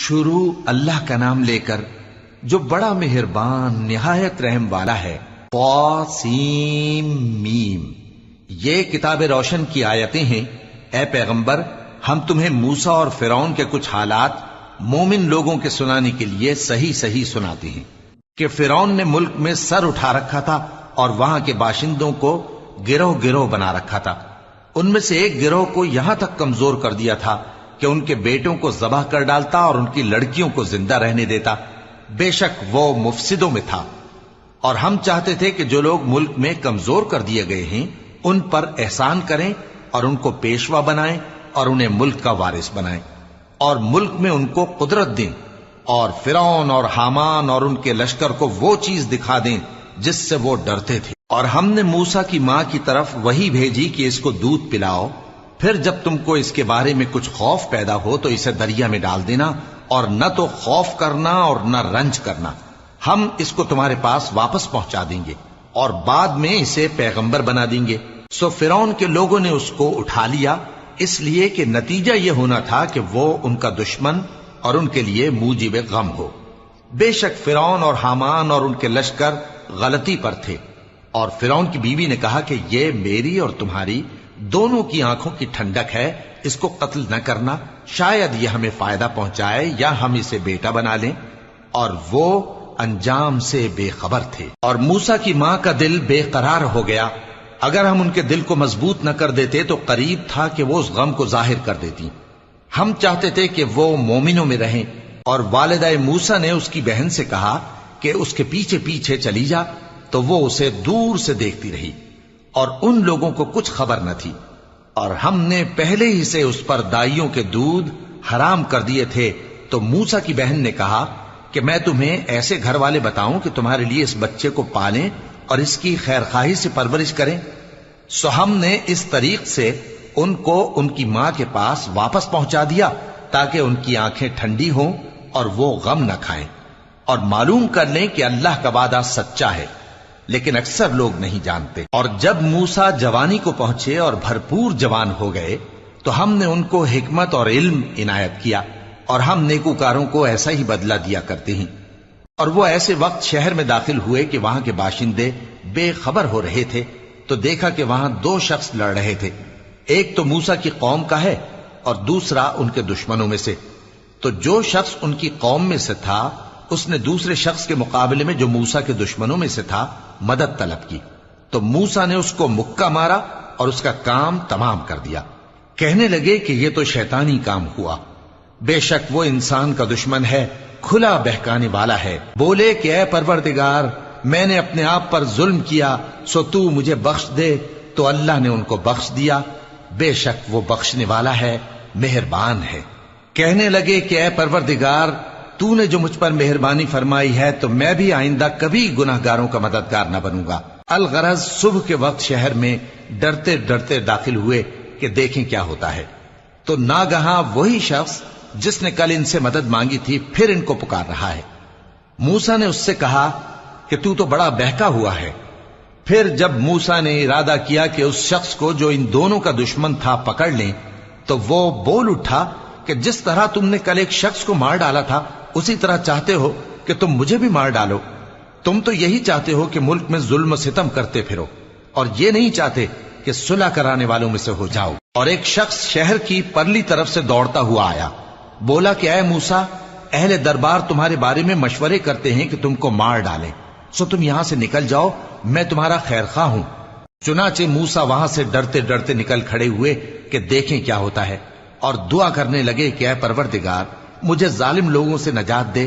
شروع اللہ کا نام لے کر جو بڑا مہربان نہایت رحم والا ہے۔ طاسیم میم، یہ کتاب روشن کی آیتیں ہیں۔ اے پیغمبر، ہم تمہیں موسیٰ اور فرعون کے کچھ حالات مومن لوگوں کے سنانے کے لیے صحیح صحیح سناتے ہیں کہ فرعون نے ملک میں سر اٹھا رکھا تھا اور وہاں کے باشندوں کو گروہ گروہ بنا رکھا تھا۔ ان میں سے ایک گروہ کو یہاں تک کمزور کر دیا تھا کہ ان کے بیٹوں کو ذبح کر ڈالتا اور ان کی لڑکیوں کو زندہ رہنے دیتا۔ بے شک وہ مفسدوں میں تھا، اور ہم چاہتے تھے کہ جو لوگ ملک میں کمزور کر دیے گئے ہیں ان پر احسان کریں اور ان کو پیشوا بنائیں اور انہیں ملک کا وارث بنائیں، اور ملک میں ان کو قدرت دیں، اور فرعون اور حامان اور ان کے لشکر کو وہ چیز دکھا دیں جس سے وہ ڈرتے تھے۔ اور ہم نے موسیٰ کی ماں کی طرف وحی بھیجی کہ اس کو دودھ پلاؤ، پھر جب تم کو اس کے بارے میں کچھ خوف پیدا ہو تو اسے دریا میں ڈال دینا، اور نہ تو خوف کرنا اور نہ رنج کرنا، ہم اس کو تمہارے پاس واپس پہنچا دیں گے اور بعد میں اسے پیغمبر بنا دیں گے۔ سو فرعون کے لوگوں نے اس کو اٹھا لیا، اس لیے کہ نتیجہ یہ ہونا تھا کہ وہ ان کا دشمن اور ان کے لیے موجب غم ہو۔ بے شک فرعون اور حامان اور ان کے لشکر غلطی پر تھے، اور فرعون کی بیوی نے کہا کہ یہ میری اور تمہاری دونوں کی آنکھوں کی ٹھنڈک ہے، اس کو قتل نہ کرنا، شاید یہ ہمیں فائدہ پہنچائے یا ہم اسے بیٹا بنا لیں، اور وہ انجام سے بے خبر تھے۔ اور موسیٰ کی ماں کا دل بے قرار ہو گیا، اگر ہم ان کے دل کو مضبوط نہ کر دیتے تو قریب تھا کہ وہ اس غم کو ظاہر کر دیتی۔ ہم چاہتے تھے کہ وہ مومنوں میں رہیں، اور والدہ موسیٰ نے اس کی بہن سے کہا کہ اس کے پیچھے پیچھے چلی جا، تو وہ اسے دور سے دیکھتی رہی، اور ان لوگوں کو کچھ خبر نہ تھی۔ اور ہم نے پہلے ہی سے اس پر دائیوں کے دودھ حرام کر دیے تھے، تو موسیٰ کی بہن نے کہا کہ میں تمہیں ایسے گھر والے بتاؤں کہ تمہارے لیے اس بچے کو پالیں اور اس کی خیر خواہی سے پرورش کریں۔ سو ہم نے اس طریق سے ان کو ان کی ماں کے پاس واپس پہنچا دیا تاکہ ان کی آنکھیں ٹھنڈی ہوں اور وہ غم نہ کھائیں، اور معلوم کر لیں کہ اللہ کا وعدہ سچا ہے، لیکن اکثر لوگ نہیں جانتے۔ اور جب موسیٰ جوانی کو پہنچے اور بھرپور جوان ہو گئے تو ہم نے ان کو حکمت اور علم عنایت کیا، اور ہم نیکوکاروں کو ایسا ہی بدلہ دیا کرتے ہیں۔ اور وہ ایسے وقت شہر میں داخل ہوئے کہ وہاں کے باشندے بے خبر ہو رہے تھے، تو دیکھا کہ وہاں دو شخص لڑ رہے تھے، ایک تو موسیٰ کی قوم کا ہے اور دوسرا ان کے دشمنوں میں سے۔ تو جو شخص ان کی قوم میں سے تھا اس نے دوسرے شخص کے مقابلے میں جو موسیٰ کے دشمنوں میں سے تھا مدد طلب کی، تو موسیٰ نے اس کو مکہ مارا اور اس کا کام تمام کر دیا۔ کہنے لگے کہ یہ تو شیطانی کام ہوا، بے شک وہ انسان کا دشمن ہے، کھلا بہکانے والا ہے۔ بولے کہ اے پروردگار، میں نے اپنے آپ پر ظلم کیا، سو تو مجھے بخش دے، تو اللہ نے ان کو بخش دیا، بے شک وہ بخشنے والا ہے، مہربان ہے۔ کہنے لگے کہ اے پروردگار، تو نے جو مجھ پر مہربانی فرمائی ہے تو میں بھی آئندہ کبھی گناہ گاروں کا مددگار نہ بنوں گا۔ الغرض صبح کے وقت شہر میں ڈرتے ڈرتے داخل ہوئے کہ دیکھیں کیا ہوتا ہے، تو ناگہاں وہی شخص جس نے کل ان سے مدد مانگی تھی پھر ان کو پکار رہا ہے۔ موسیٰ نے اس سے کہا کہ تو بڑا بہکا ہوا ہے۔ پھر جب موسیٰ نے ارادہ کیا کہ اس شخص کو جو ان دونوں کا دشمن تھا پکڑ لیں، تو وہ بول اٹھا کہ جس طرح تم نے کل ایک شخص کو مار ڈالا تھا اسی طرح چاہتے ہو کہ تم مجھے بھی مار ڈالو۔ تم تو یہی چاہتے ہو کہ ملک میں ظلم و ستم کرتے پھرو، اور یہ نہیں چاہتے کہ صلح کرانے والوں میں سے ہو جاؤ۔ اور ایک شخص شہر کی پرلی طرف سے دوڑتا ہوا آیا، بولا کہ اے موسیٰ، اہل دربار تمہارے بارے میں مشورے کرتے ہیں کہ تم کو مار ڈالیں، سو تم یہاں سے نکل جاؤ، میں تمہارا خیر خواہ ہوں۔ چنانچہ موسیٰ وہاں سے ڈرتے ڈرتے نکل کھڑے ہوئے کہ دیکھیں کیا ہوتا ہے، اور دعا کرنے لگے کہ اے پروردگار، مجھے ظالم لوگوں سے نجات دے،